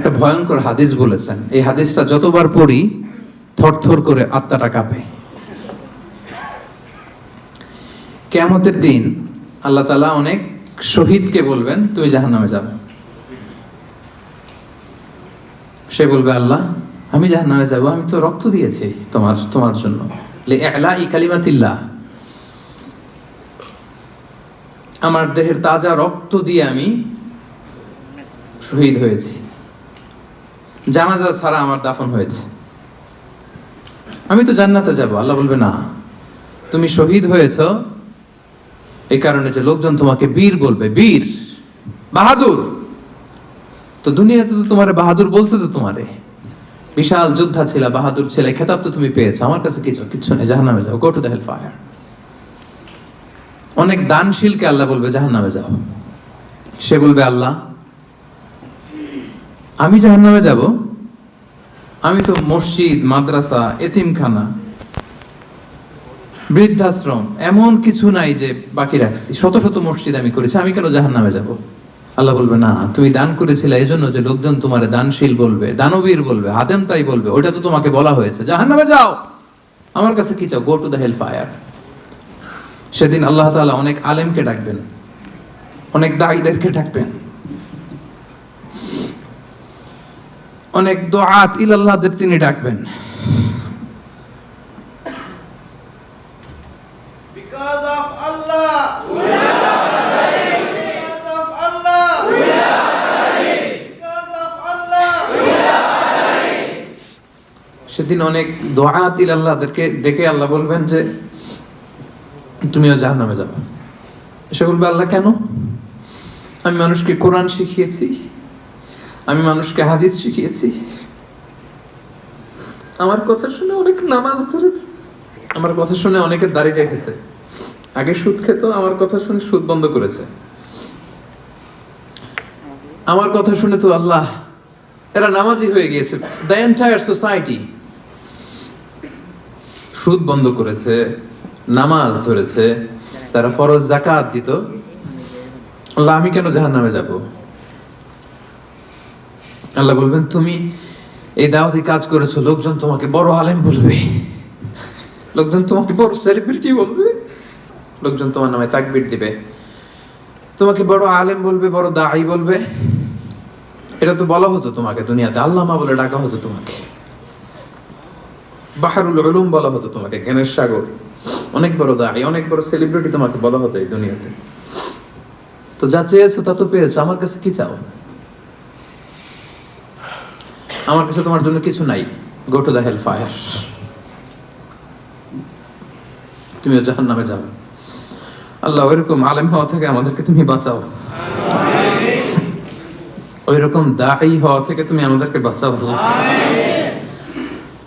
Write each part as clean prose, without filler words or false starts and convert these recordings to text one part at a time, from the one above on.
একটা ভয়ঙ্কর হাদিস বলেছেন। এই হাদিসটা যতবার পড়ি থরথর করে আত্মাটা কাঁপে। কিয়ামতের দিন আল্লাহ তাআলা অনেক শহীদকে বলবেন, তুমি জাহান্নামে যাবে। সে বলবে, আল্লাহ আমি জাহান্নামে যাব, আমি তো রক্ত দিয়েছি তোমার জন্য, লিইলাই কালিমাতিল্লাহ, আমার দেহের তাজা রক্ত দিয়ে আমি শহীদ হয়েছি, জানাজা ছাড়া আমার দাফন হয়েছে, আমি তো জান্নাতে যাব। আল্লাহ বলবে, না, তুমি শহীদ হয়েছ এই কারণে যে লোকজন তোমাকে বীর বলবে, বীর, বাহাদুর। তো দুনিয়াতে তো তোমারে বাহাদুর বলছে, তো তোমারে বিশাল যোদ্ধা ছিল, বাহাদুর ছিল, খেতাব তো তুমি পেয়েছো, আমার কাছে কিচ্ছু নেই, জাহান্নামে যাও, go to the hell fire. অনেক দানশীলকে আল্লাহ বলবে, জাহান্নামে যাও। সে বলবে, আল্লাহ আমি জাহান্নামে যাব, আমি তো মসজিদ, মাদ্রাসা, এতিমখানা, বৃদ্ধাশ্রম এমন কিছু নাই যে বাকি রাখছি, শত শত মসজিদ আমি করেছি, আমি কেন জাহান্নামে যাব? আল্লাহ বলবে, না, তুমি দান করেছিলে এই জন্য যে লোকজন তোমারে দানশীল বলবে, দানবীর বলবে, হাদেম তাই বলবে, ওইটা তো তোমাকে বলা হয়েছে, জাহান্নামে যাও, আমার কাছে কি চাও, go to the hell fire. সেদিন আল্লাহ তাআলা অনেক আলেমকে ডাকবেন, অনেক দাঈদেরকে ডাকবেন, অনেক দুআত ইলাল্লাহদের তিনি ডাকবেন। Because of Allah, we are ready. Because of Allah, we are ready. Because of Allah, we are ready. সেদিন অনেক দুআত ইলাল্লাহদেরকে ডেকে আল্লাহ বলবেন যে তুমিও জাহান্নামে যাবে। সে বলবে, আল্লাহ কেন? আমি মানুষকে কোরআন শিখিয়েছি, আমি মানুষকে হাদিস শিখিয়েছি, আমার কথা শুনে অনেক নামাজ ধরেছে, আমার কথা শুনে অনেকের দাড়ি রেখেছে, আগে সুদ খেত, আমার কথা শুনে সুদ বন্ধ করেছে, আমার কথা শুনে তো আল্লাহ এরা নামাজি হয়ে গিয়েছে। দ্য এন্টায়ার সোসাইটি সুদ বন্ধ করেছে, নামাজ ধরেছে, তারা ফরজ যাকাত দিত, আল্লাহ আমি কেন জাহান্নামে যাব? আল্লাহ বলবেন, তুমি এই দাওয়াতি কাজ করেছো, লোকজন তোমাকে বড় আলেম বলবে, লোকজন তোমাকে বড় সেলিব্রিটি বলবে, লোকজন তোমার নামে তাকবীর দিবে, তোমাকে বড় আলেম বলবে, বড় দাঈ বলবে। এটা তো বলা হতো তোমাকে দুনিয়াতে, আল্লামা বলে ডাকা হতো তোমাকে, বাহরুল উলুম বলা হতো তোমাকে, জ্ঞানের সাগর, অনেক বড় দাঈ, অনেক বড় সেলিব্রিটি তোমাকে বলা হতো এই দুনিয়াতে। তো যা চেয়েছো তা তো পেয়েছো, আমার কাছে কি চাও? আমার কাছে তোমার জন্য কিছু নাই, go to the hell fire, তুমিও জাহান্নামে যাও। আল্লাহ ওইরকম আলেম হওয়া থেকে আমাদেরকে তুমি বাঁচাও, ওইরকম দাঈ হওয়া থেকে তুমি আমাদেরকে বাঁচাও।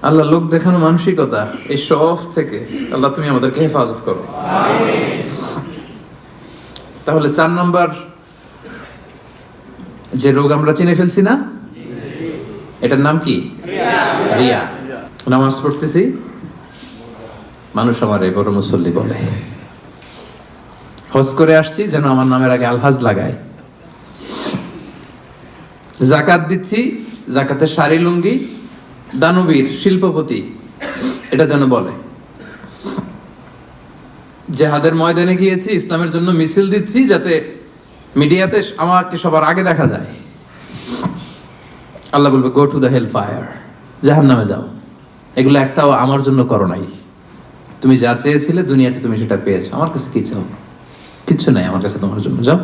আল্লাহ লোক দেখানো মানসিকতা, এই শো অফ থেকে আল্লাহ তুমি আমাদেরকে হেফাজত করো। তাহলে 4 নম্বর যে রোগ আমরা চিনে ফেলছি না, এটার নাম কি? রিয়া। নামাজ পড়তেছি, মানুষ আমারে বড় মুসল্লি বলে, হজ করে আসছি যেন আমার নামের আগে আলহাজ লাগায়, যাকাত দিচ্ছি, যাকাতের শাড়ি লুঙ্গি, দানবীর, শিল্পপতি, এটা যেন বলে। জিহাদের ময়দানে গিয়েছি, ইসলামের জন্য মিছিল দিচ্ছি, যাতে মিডিয়াতে আমাকে সবার আগে দেখা যায়। আল্লাহ বলবে, go to the hell fire, জাহান্নামে যাও। এগুলো একটাও আমার জন্য করো নাই, তুমি যা চেয়েছিলে দুনিয়াতে তুমি সেটা পেয়েছো, আমার কাছে কি চাও? কিচ্ছু নাই আমার কাছে তোমার জন্য, যাও।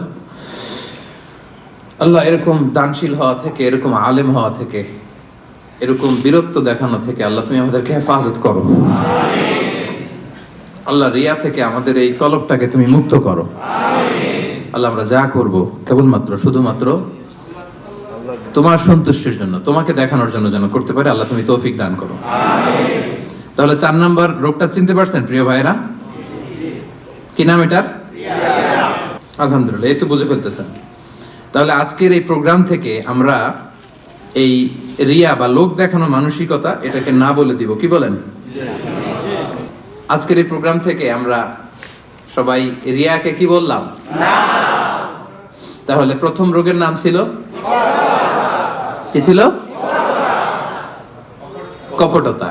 আল্লাহ এরকম দানশীল হওয়া থেকে, এরকম আলেম হওয়া থেকে, এরকম বীরত্ব দেখানো থেকে আল্লাহ তুমি আমাদেরকে হেফাজত করো। আল্লাহ রিয়া থেকে আমাদের এই কলবটাকে তুমি মুক্ত করো। আল্লাহ আমরা যা করব কেবলমাত্র শুধুমাত্র তোমার সন্তুষ্টির জন্য, তোমাকে দেখানোর জন্য যেন করতে পারে। আল্লাহ তুমি তৌফিক দান করো। তাহলে 4 নম্বর রোগটা চিনতে পারছেন প্রিয় ভাইরা? কি নাম এটার? আলহামদুলিল্লাহ, এই তো বুঝে ফেলতেছেন। তাহলে আজকের এই প্রোগ্রাম থেকে আমরা এই রিয়া বা লোক দেখানো মানসিকতা, এটাকে না বলে দিব। কি বলেন? আজকের এই প্রোগ্রাম থেকে আমরা সবাই রিয়াকে কি বললাম? তাহলে প্রথম রোগের নাম ছিল কি ছিল? কপটতা।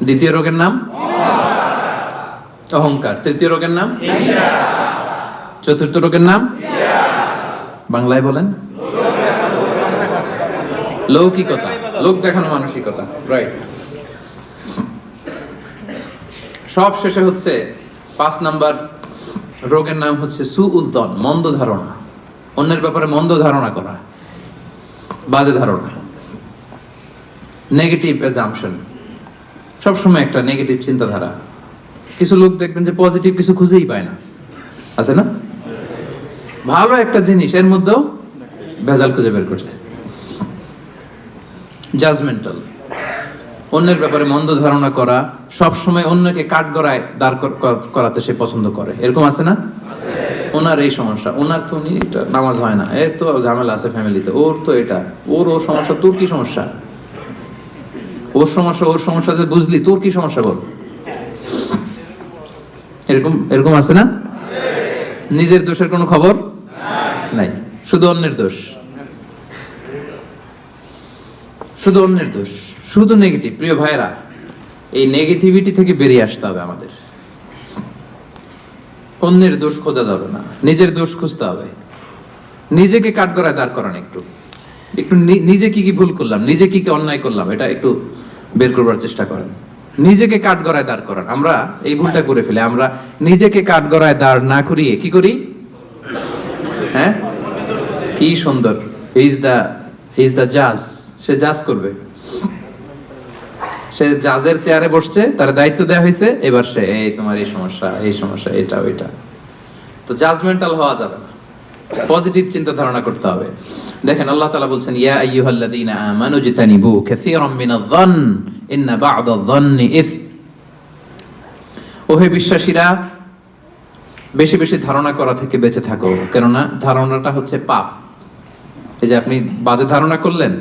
দ্বিতীয় রোগের নাম অহংকার। তৃতীয় রোগের নাম চতুর্থ রোগের নাম বাংলায় বলেন লৌকিকতা, লোক দেখানো মানসিকতা। রাইট। সব শেষে হচ্ছে 5 নাম্বার রোগের নাম হচ্ছে সুউদ্দন, মন্দ ধারণা। অন্যের ব্যাপারে মন্দ ধারণা করা, বাজে ধারণা, নেগেটিভ অ্যাজাম্পশন, সবসময় একটা নেগেটিভ চিন্তাধারা। কিছু লোক দেখবেন যে পজিটিভ কিছু খুঁজেই পায় না, আছে না? ভালো একটা জিনিস এর মধ্যেও ভেজাল খুঁজে বের করছে। জাজমেন্টাল, অন্যের ব্যাপারে মন্দ ধারণা করা, সবসময় অন্যকে কাঠগড়ায় দাঁড় করাতে সে পছন্দ করে, এরকম আছে না? ওনার এই সমস্যা, ওনার তো উনি এটা নামাজ হয় না, এর তো ঝামেলা আছে ফ্যামিলিতে, ওর তো এটা, ওর সমস্যা, তোর কি সমস্যা? ওর সমস্যা যে বুঝলি, তোর কি সমস্যা বল? এরকম এরকম আছে না? নিজের দোষের কোনো খবর নাই, শুধু অন্যের দোষ, শুধু অন্যের দোষ, শুধু নেগেটিভ। প্রিয় ভাইরা, এই নেগেটিভিটি থেকে বেরিয়ে আসতে হবে আমাদের। অন্যের দোষ খোঁজা যাবে না, নিজের দোষ খুঁজতে হবে। নিজেকে কাঠগড়ায় দাঁড় করান, একটু একটু নিজে কি কি ভুল করলাম, নিজে কি কি অন্যায় করলাম, এটা একটু বের করবার চেষ্টা করেন। নিজেকে কাঠগড়ায় দাঁড় করান। আমরা এই ভুলটা করে ফেলে, আমরা নিজেকে কাঠগড়ায় দাঁড় না করিয়ে কি করি? হ্যাঁ, কি সুন্দর, হি ইজ দ্য জাজ, সে জাজ করবে, সে জাজের চেয়ারে বসছে, তার দায়িত্ব দেওয়া হয়েছে, এবার সে এই তোমার এই সমস্যা, এই সমস্যা, এটা ওইটা। তো জাজমেন্টাল হওয়া যাবে না, পজিটিভ চিন্তা ধারণা করতে হবে। দেখেন আল্লাহ তাআলা বলছেন, ইয়া আইয়ুহাল্লাযীনা আমানু জিতানিবু কাসীরাম মিনায-যন্ন ইন্না বা'দায-যন্নি ইসম। ওহে বিশ্বাসীরা, বেশি বেশি ধারণা করা থেকে বেঁচে থাকো, কেননা ধারণাটা হচ্ছে পাপ। এই যে আপনি বাজে ধারণা করলেন,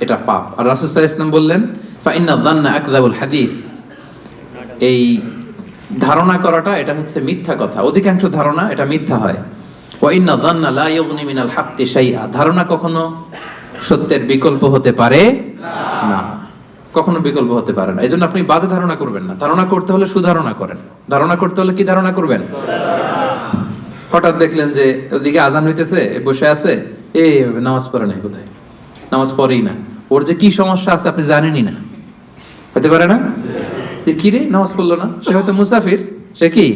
এটা পাপ। আর রাসূল সাল্লাল্লাহু আলাইহি ওয়াসাল্লাম বললেন, ফাইন্নায-যন্না আকযাবুল হাদীস। এই ধারণা করাটা এটা হচ্ছে মিথ্যা কথা, অধিকাংশ ধারণা এটা মিথ্যা হয়। ওয়া ইন্নায-যন্না লা ইউগনি মিনাল হাক্কি শাইআ। ধারণা কখনো সত্যের বিকল্প হতে পারে না, কখনো বিকল্প হতে পারে না। এজন্য আপনি বাজে ধারণা করবেন না। ধারণা করতে হলে সুধারণা করেন। ধারণা করতে হলে কি ধারণা করবেন? হঠাৎ দেখলেন যে ওদিকে আজান হইতেছে, বসে আছে, এই নামাজ পড়ে নাই, কোথায় নামাজ পড়েই না, ওর যে কি সমস্যা আছে আপনি জানেনই না, হতে পারে না? যে কি রে নামাজ পড়লো না, সে হয়তো মুসাফির, সে কি,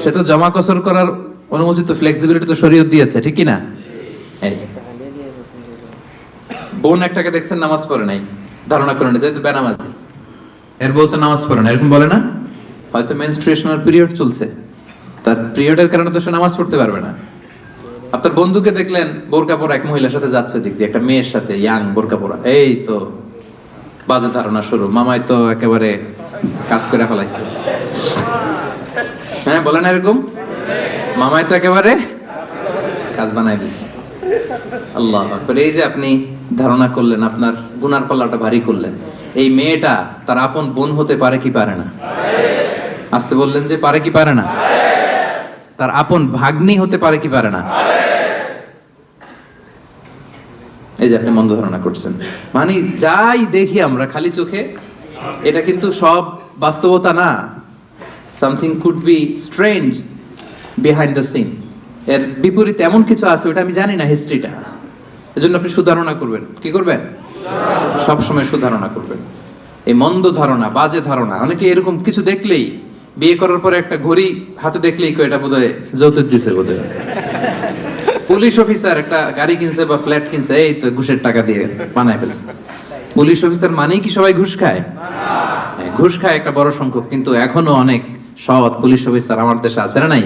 সে তো জমা কসর করার অনুমতি তো, ফ্লেক্সিবিলিটি তো শরীয়ত দিয়েছে, ঠিক কি না? এই বোন একটাকে দেখছেন নামাজ পড়ে নাই, ধারণা করেন যেহেতু বেনামাজি, এর বউ তো নামাজ পড়ে না, এরকম বলে না? হয়তো মেনস্ট্রুয়েশনাল পিরিয়ড চলছে, তার পিরিয়ডের কারণে তো সে নামাজ পড়তে পারবে না। আপনার বন্ধুকে দেখলেন বোরকা পরা এক মহিলার সাথে যাচ্ছে দিক দিয়ে, একটা মেয়ের সাথে, ইয়াং বোরকা পরা, এই তো বাজে ধারণা শুরু, মামাই তো একেবারে কাজ করে ফেলাইছে। হ্যাঁ, বলেন এরকম, মামাই তো একেবারে কাজ বানাই দিছে। আল্লাহু আকবার। এই যে আপনি ধারণা করলেন, আপনার গুনার পাল্লাটা ভারী করলেন। এই মেয়েটা তার আপন বোন হতে পারে কি পারে না? আসতে বললেন যে পারে কি পারে না? তার আপন ভাগ্নি হতে পারে কি পারে না? এই যে আপনি মন্দ ধারণা করছেন, মানে যাই দেখি আমরা খালি চোখে, এটা কিন্তু সব বাস্তবতা না। Something could be strange behind the scene. এর বিপরীতে এমন কিছু আছে, ওটা আমি জানি না হিস্ট্রিটা। এজন্য আপনি সুধারণা করবেন। কি করবেন? সবসময় সুধারণা করবেন। এই মন্দ ধারণা, বাজে ধারণা, অনেকে এরকম কিছু দেখলেই, বিয়ে করার পরে একটা ঘড়ি হাতে দেখলেই এটা বোধহয় যৌতুক দিছে, বোধহয় পুলিশ অফিসার একটা গাড়ি কিনছে বা ফ্ল্যাট কিনছে, এই তো ঘুষের টাকা দিয়ে বানায় ফেলছে। পুলিশ অফিসার মানেই কি সবাই ঘুষ খায়? ঘুষ খায় একটা বড় সংখ্যক, কিন্তু এখনো অনেক সৎ পুলিশ অফিসার আমার দেশে আছে না? নাই?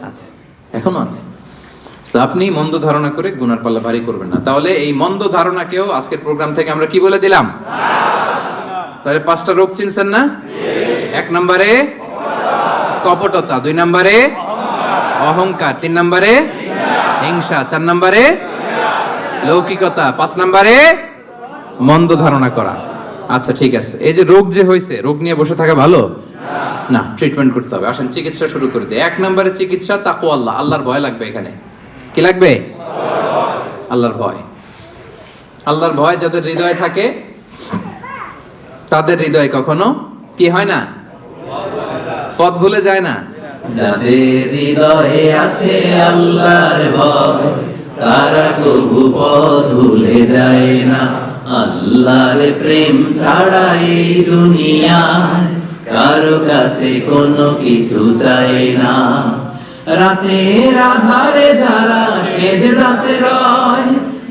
আছে, এখনো আছে। তো আপনি মন্দ ধারণা করে গুনার পাল্লা ভারী করবেন না। তাহলে এই মন্দ ধারণাকেও আজকের প্রোগ্রাম থেকে আমরা কি বলে দিলাম? তাহলে 5টা রোগ চিনছেন না? 1 নম্বরে কপটতা, 2 নম্বরে অহংকার, 3 নম্বরে হিংসা, 4 নম্বরে লৌকিকতা, 5 নম্বরে মন্দ ধারণা করা। আচ্ছা ঠিক আছে, এই যে রোগ যে হয়েছে, রোগ নিয়ে বসে থাকা ভালো না, ট্রিটমেন্ট করতে হবে। আসেন চিকিৎসা শুরু করে দিই। 1 নম্বরে চিকিৎসা তাকওয়া, আল্লাহর ভয় লাগবে। এখানে কি লাগবে? আল্লাহর ভয়। আল্লাহর ভয় যাদের হৃদয়ে থাকে তাদের হৃদয় কখনো কি হয় না, পথ ভুলে যায় না। যাদের হৃদয়ে আছে আল্লাহর ভয় তারা কবু পথ ভুলে যায় না। আল্লাহর প্রেম ছাড়া এই দুনিয়ায় কারো কাছে কোনো কিছু চাই না। রাতের আধারে যারা সেজদাতে রয়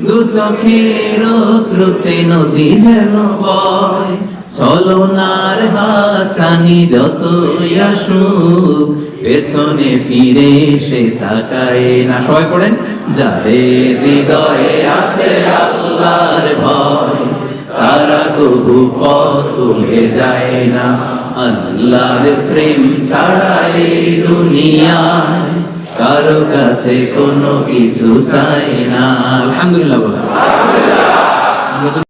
দু চোখের শ্রুতে নদী যেন বয়। ছলনার হাতছানি যতই আসুক পেছনে ফিরে সে তাকায় না। সবাই পড়েন, যাদের হৃদয়ে আছে আল্লাহর ভয় তারা কবু পথ ভুলে যায় না। আল্লাহর প্রেম ছাড়া এই দুনিয়ায় কারো কাছে কোনো কিছু চাই না। আলহামদুলিল্লাহ বলেন।